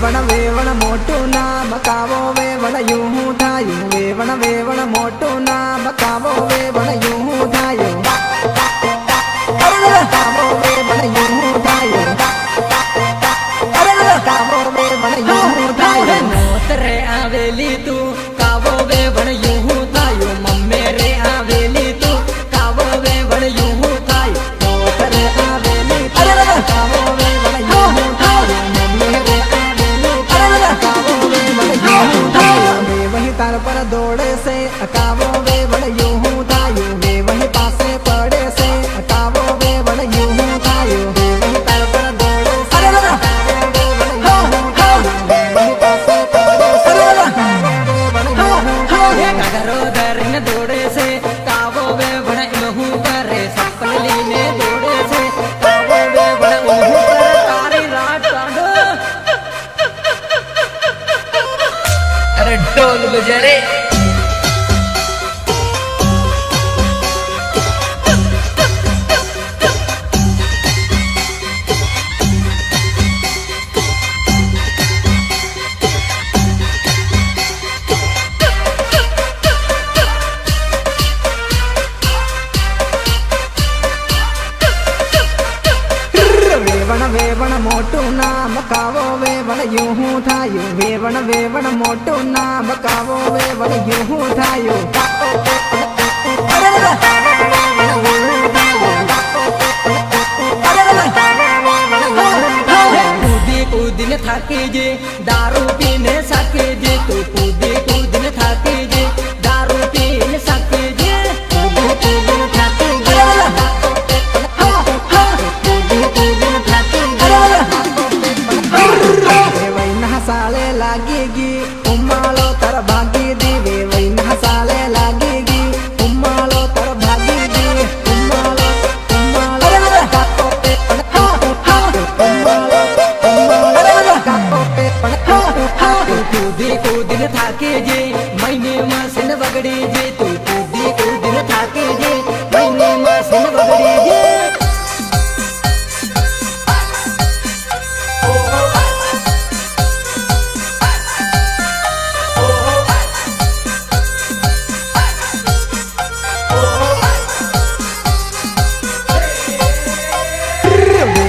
વેવણ વેવણ મોટું ના બકાવો વેવણ યું થાયું વેવણ વેવણ મોટું ના બકાવો વેવણ યું થાયું બકાવો વેવણ યું થાયું બકાવો વેવણ યું થાયું નોતરે આવેલી તું કાવો વેવણ યું થાયું મમ્મે રે આવેલી તું કાવો વેવણ યું થાયું નોતરે આવેલી કાવો વેવણ યું થાયું મમ્મે રે આવેલી કાવો વેવણ યું થાયું વે વહી તાર પર દોડે છે કાવો વેવણ યું થાયું વે વહી પાસે પડે છે કાવો વેવણ યું થાયું વે વહી તાર પર દોડે છે કાવો વેવણ યું થાયું વે વહી પાસે પડે છે કાવો વેવણ યું થાયું કાગરો ધરીને દોડે છે કાવો વેવણ ઇમહું કરે સપન લઈને દોડે છે કાવો વેવણ ઇમહું કરે તારી રાત કાઢો અરે ઢોલ બજા રે વેવણ વેવણ મોટું નામ કાવો વેવણ યું થાયું વેવણ વેવણ મોટું નામ કાવો વેવણ યું થાયું કૂદી કૂદીને થાકી જે દારૂ પીને સાકે જે તું કૂદી કૂદીને થાકી જે દારૂ પીને સાકે જે કૂદી કૂદીને થાકી સાલે લાગી ગઈ ઉમાળો તર ભાગી દી વેવૈના સાલે લાગી ગઈ ઉમાળો તર ભાગી દી ઉમાળો ઉમાળો કાકો પે ઉમાળો ઉમાળો કાકો પે કૂદી કૂદીને થાકી જે મહિને મસીન બગડી જે તું કૂદી કૂદીને થાકી જે મહિને મસીન બગડી જે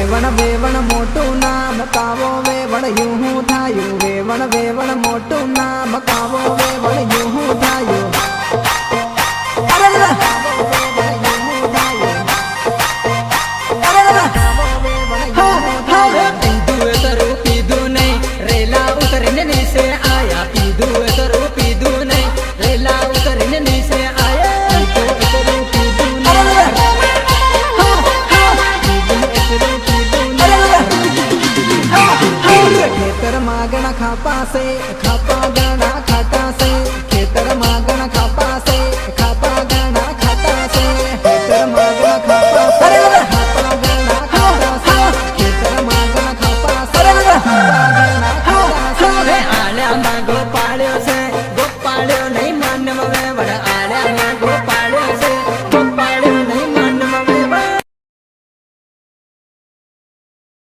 વેવણ વેવણ મોટું નામ કાવો વેવણ યું થાયું વેવણ વેવણ મોટું નામ કાવો વેવણ યું થાયું પીધું એ તરું પીધું નહીં રેલા ઉતરીને નીચે આયા પીધું એ તરું પીધું નહીં રેલા ઉતરીને નીચે આયા ખેતર માગણા ખાપા છે ખાપા ગણા